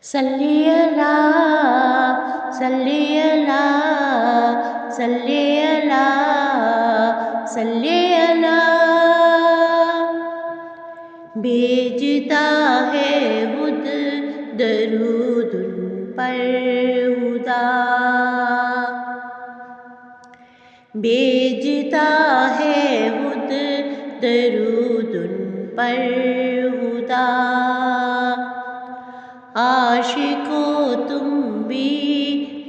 صلی اللہ صلی اللہ صلی اللہ صلی اللہ بھیجتا ہے خود درود ان پر خدا بھیجتا ہے خود درود ان پر خدا عاشقو تم بھی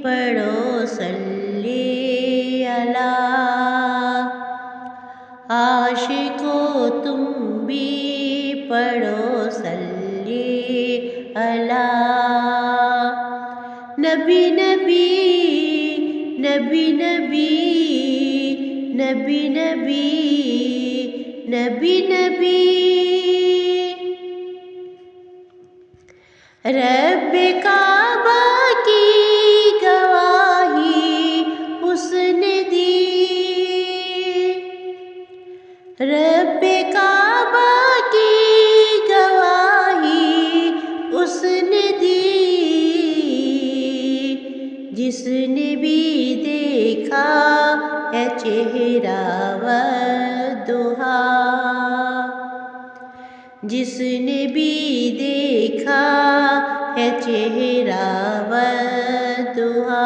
پڑھو صلی اللہ عاشقو تم بھی پڑھو صلی اللہ نبی نبی نبی نبی نبی نبی نبی نبی رب کعبہ کی گواہی اس نے دی رب کعبہ کی گواہی اس نے دی جس نے بھی دیکھا ہے چہرہ والضحیٰ جس نے بھی دیکھا ہے چہرہ والضحیٰ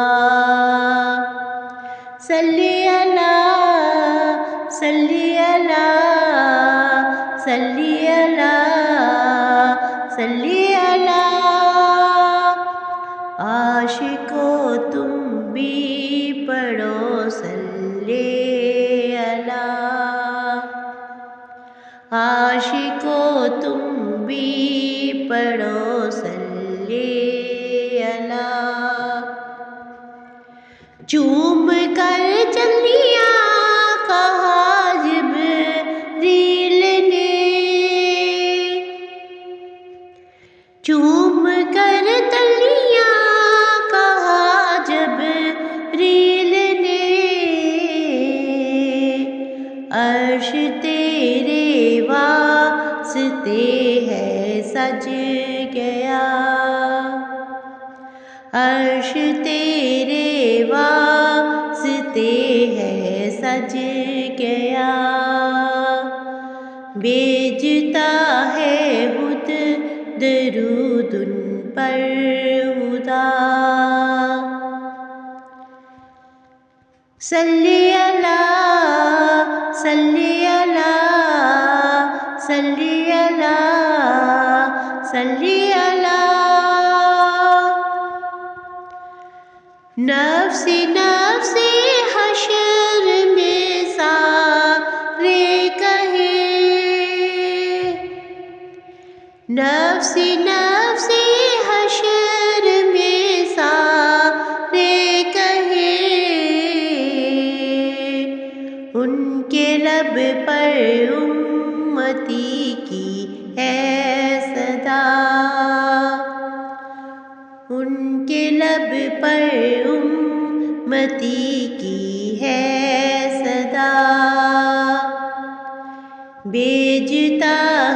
صلی اللہ صلی اللہ صلی اللہ صلی اللہ عاشقو تم بھی پڑھو صلی اللہ عاشقو تم بھی پڑھو صلی اللہ چوم کر چلیاں کہا جبریل نے چوم کر تلیاں کہا جبریل نے عرش تیرے واسطے ہے سج گیا عرش تیرے واسطے ہے سج گیا بھیجتا ہے خود درود ان پر خدا صلی اللہ صلی اللہ صلی اللہ صلی اللہ نفسی نفسی حشر میں سارے کہیں نفسی نفسی حشر میں سارے کہیں ان کے لب پر امتی کی ہے صدا ان کے لب پر امتی کی ہے صدا بھیجتا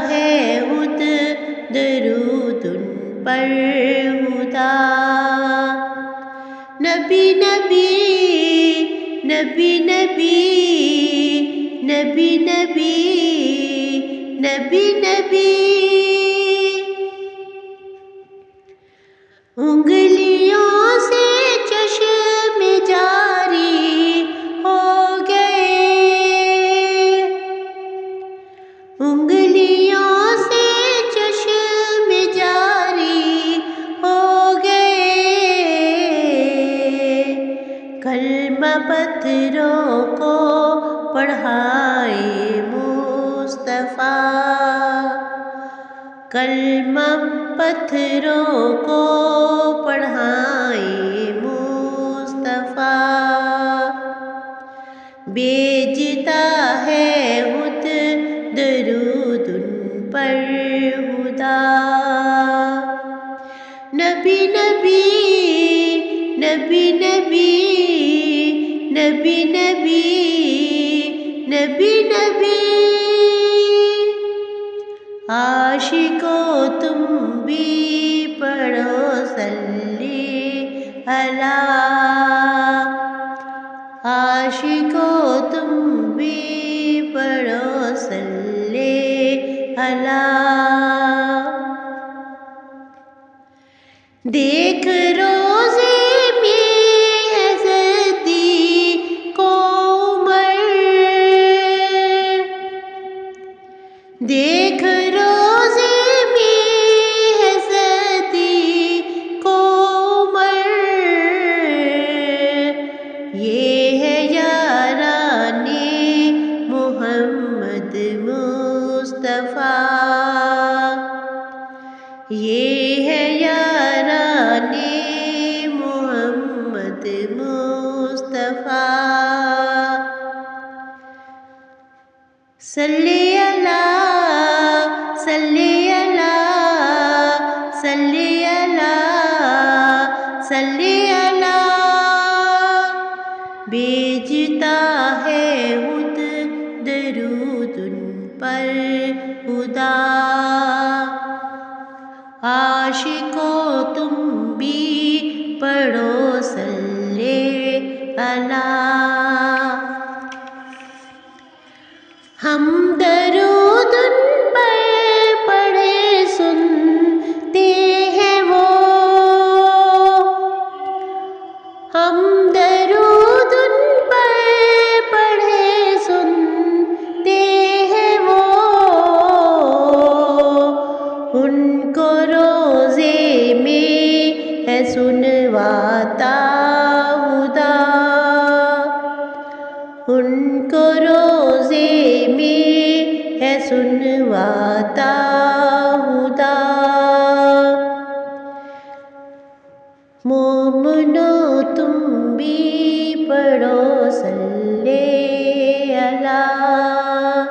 ہے خود درود ان پر خدا نبی نبی نبی نبی نبی نبی نبی نبی انگلیوں سے چشم جاری ہو گئے انگلیوں سے چشم جاری ہو گئے کلمہ پتھروں کو پڑھائے مصطفیٰ کلمہ پتھروں کو پڑھائے مصطفیٰ بھیجتا ہے خود درود ان پر خدا نبی نبی نبی نبی نبی نبی نبی نبی عاشقو تم بھی پڑھو اللہ۔ عاشقوں تم بھی پڑھو صلی اللہ۔ دیکھ روزے میں ہے صدیق و عمر، دیکھ روزے میں ہے صدیق و عمر، یہ ہے یاران محمد مصطفیٰ، یہ ہے یاران محمد مصطفیٰ۔ صلی اللہ صلی اللہ صلی اللہ صلی اللہ، بھیجتا ہے خود درود ان پر خدا۔ عاشقوں تم بھی پڑھو صلی اللہ۔ ہم درود ان پر پڑھے سنتے ہیں وہ، ہم درود ان پر پڑھے سنتے ہیں وہ، ان کو روزے میں ہے سنواتا خدا، ان کو روزے میں ہے سنواتا خدا۔ مومنو تم بھی پڑھو صلی اللہ،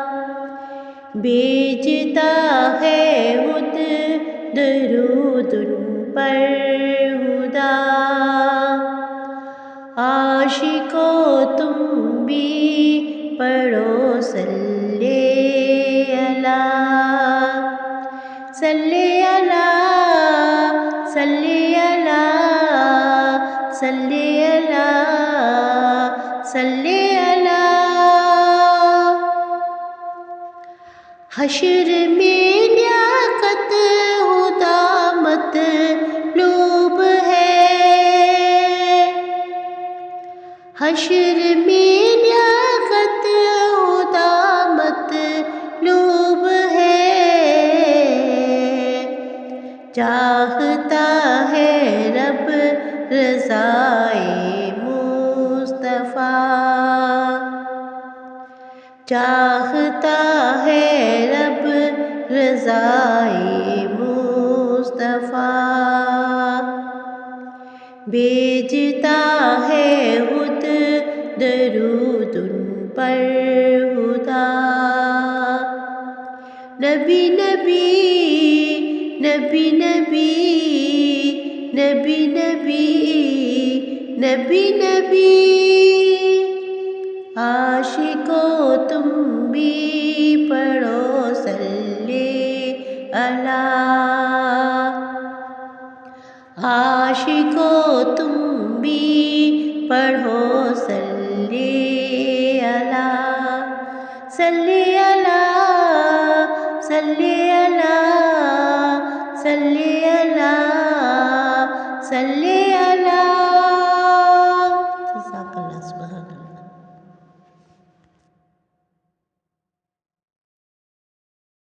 بھیجتا ہے خود درود ان پر خدا۔ عاشقوں تم بھی پڑھو صلی اللہ، صلی اللہ صلی اللہ صلی اللہ صلی اللہ۔ حشر میں لیاقت خدا مطلوب ہے، حشر میں لیاقت خدا مطلوب ہے، چاہتا ہے رب رضائے مصطفیٰ، چاہتا ہے رب رضائے مصطفیٰ، بھیجتا ہے خود درود ان پر خدا۔ نبی نبی نبی نبی نبی نبی نبی نبی، عاشقوں تم بھی پڑھو صلی اللہ، عاشقوں تم بھی پڑھو صلی اللہ، صلی اللہ صلی اللہ صلی اللہ صلی اللہ۔ جزاک اللہ، سبحان اللہ۔